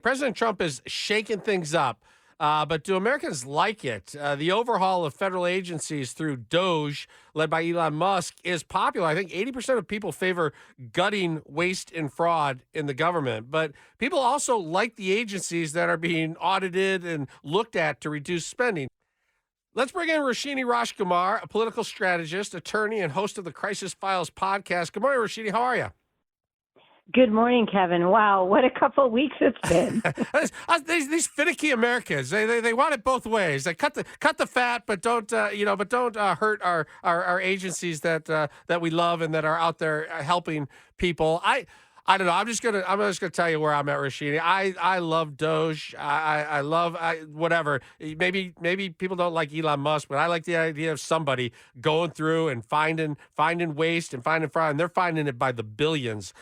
President Trump is shaking things up, but do Americans like it? The overhaul of federal agencies through DOGE, led by Elon Musk, is popular. I think 80% of people favor gutting waste and fraud in the government, but people also like the agencies that are being audited and looked at to reduce spending. Let's bring in Roshini Rajkumar, a political strategist, attorney, and host of the Crisis Files podcast. Good morning, Roshini. How are you? Good morning, Kevin. Wow, what a couple of weeks it's been. These finicky Americans, they want it both ways. They cut the fat, but don't hurt our agencies that we love and that are out there helping people. I don't know. I'm just gonna tell you where I'm at, Roshini. I love Doge. I love whatever. Maybe people don't like Elon Musk, but I like the idea of somebody going through and finding waste and finding fraud, and they're finding it by the billions.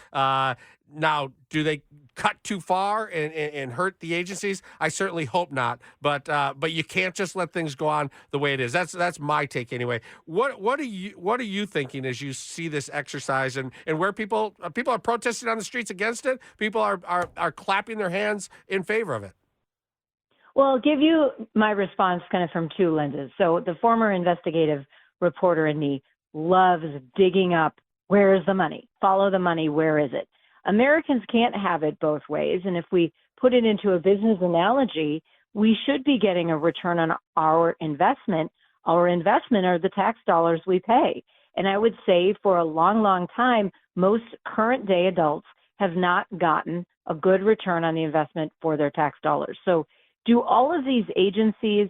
Now, do they cut too far and hurt the agencies? I certainly hope not. But you can't just let things go on the way it is. That's my take anyway. What are you thinking as you see this exercise and where people are protesting on the streets against it? People are clapping their hands in favor of it. Well, I'll give you my response kind of from two lenses. So the former investigative reporter in me loves digging up, where is the money? Follow the money, where is it? Americans can't have it both ways. And if we put it into a business analogy, we should be getting a return on our investment. Our investment are the tax dollars we pay. And I would say for a long, long time, most current day adults have not gotten a good return on the investment for their tax dollars. So do all of these agencies,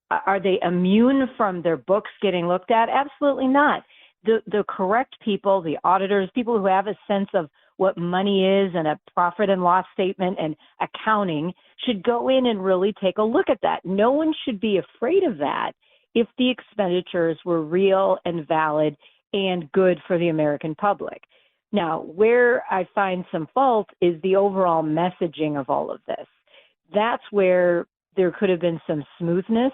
are they immune from their books getting looked at? Absolutely not. The correct people, the auditors, people who have a sense of what money is and a profit and loss statement and accounting should go in and really take a look at that. No one should be afraid of that if the expenditures were real and valid and good for the American public. Now, where I find some fault is the overall messaging of all of this. That's where there could have been some smoothness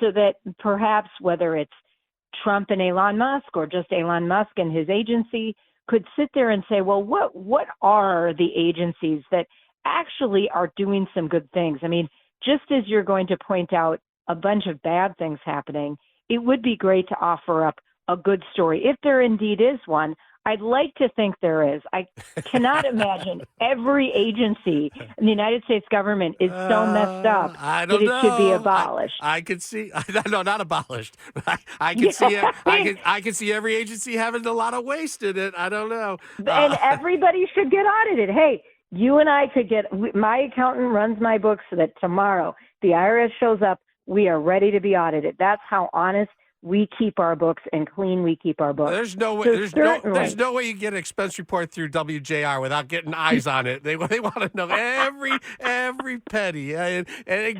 so that perhaps whether it's Trump and Elon Musk or just Elon Musk and his agency could sit there and say, well, what are the agencies that actually are doing some good things? I mean, just as you're going to point out a bunch of bad things happening, it would be great to offer up a good story. If there indeed is one, I'd like to think there is. I cannot imagine every agency in the United States government is so messed up that it should be abolished. I could see, no, not abolished. I can see it. I can see every agency having a lot of waste in it. I don't know. And everybody should get audited. Hey, you and I could my accountant runs my books so that tomorrow the IRS shows up, we are ready to be audited. That's how honest we keep our books and clean we keep our books. There's no way. So there's no way you get an expense report through WJR without getting eyes on it. They want to know every penny, and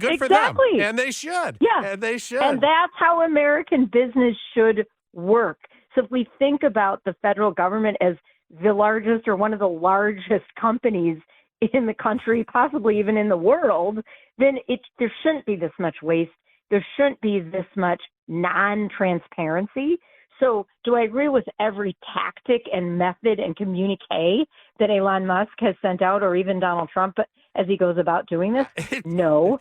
good for them. And they should. Yeah, and they should. And that's how American business should work. So if we think about the federal government as the largest or one of the largest companies in the country, possibly even in the world, then there shouldn't be this much waste. There shouldn't be this much non-transparency. So do I agree with every tactic and method and communique that Elon Musk has sent out, or even Donald Trump as he goes about doing this? No.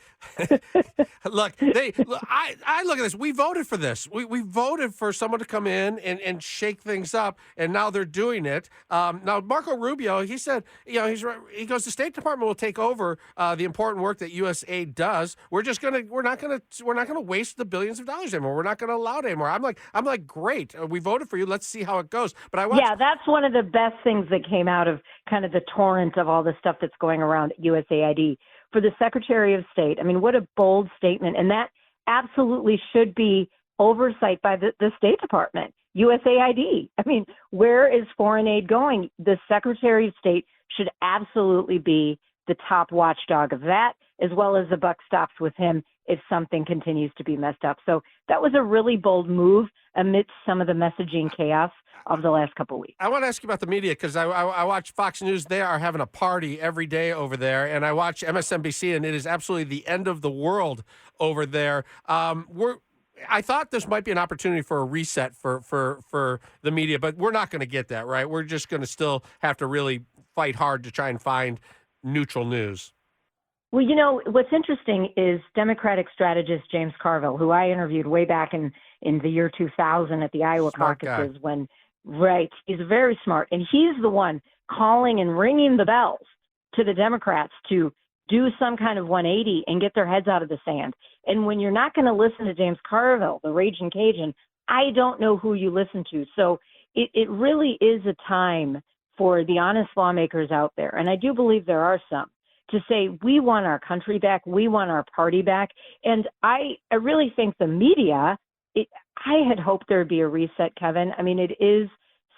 Look, I look at this. We voted for this. We voted for someone to come in and shake things up, and now they're doing it. Now, Marco Rubio, he said, he goes, the State Department will take over the important work that USAID does. We're not gonna waste the billions of dollars anymore. We're not gonna allow it anymore. I'm like, great. We voted for you. Let's see how it goes. But yeah, that's one of the best things that came out of kind of the torrent of all the stuff that's going around at USAID. For the Secretary of State, I mean, what a bold statement. And that absolutely should be oversight by the State Department, USAID. I mean, where is foreign aid going? The Secretary of State should absolutely be the top watchdog of that, as well as the buck stops with him if something continues to be messed up. So that was a really bold move amidst some of the messaging chaos of the last couple of weeks. I want to ask you about the media because I watch Fox News. They are having a party every day over there, and I watch MSNBC, and it is absolutely the end of the world over there. I thought this might be an opportunity for a reset for the media, but we're not going to get that, right? We're just going to still have to really fight hard to try and find neutral news. Well, what's interesting is Democratic strategist James Carville, who I interviewed way back in the year 2000 at the Iowa Smart guy. caucuses right, he's very smart. And he's the one calling and ringing the bells to the Democrats to do some kind of 180 and get their heads out of the sand. And when you're not going to listen to James Carville, the raging Cajun, I don't know who you listen to. So it really is a time for the honest lawmakers out there, and I do believe there are some, to say we want our country back, we want our party back. And I really think the media, I had hoped there would be a reset, Kevin. I mean, it is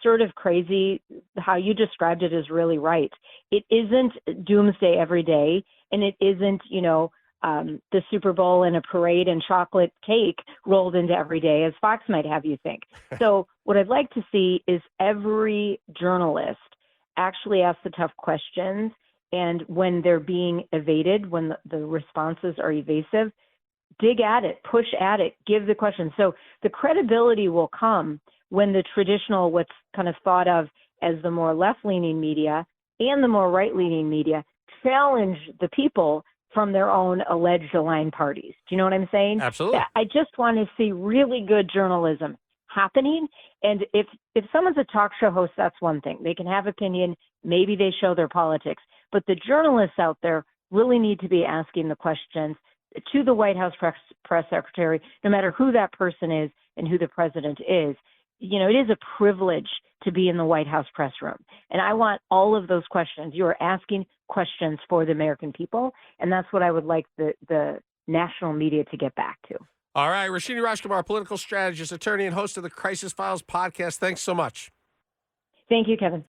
sort of crazy. How you described it is really right. It isn't doomsday every day, and it isn't, the Super Bowl and a parade and chocolate cake rolled into every day, as Fox might have you think. So what I'd like to see is every journalist actually ask the tough questions, and when they're being evaded, when the responses are evasive, dig at it, push at it, give the question. So the credibility will come when the traditional, what's kind of thought of as the more left-leaning media and the more right-leaning media, challenge the people from their own alleged aligned parties. Do you know what I'm saying? Absolutely. I just want to see really good journalism happening. And if someone's a talk show host, that's one thing. They can have opinion. Maybe they show their politics. But the journalists out there really need to be asking the questions to the White House press secretary, no matter who that person is and who the president is. It is a privilege to be in the White House press room. And I want all of those questions. You are asking questions for the American people. And that's what I would like the national media to get back to. All right. Roshini Rajkumar, political strategist, attorney, and host of the Crisis Files podcast. Thanks so much. Thank you, Kevin.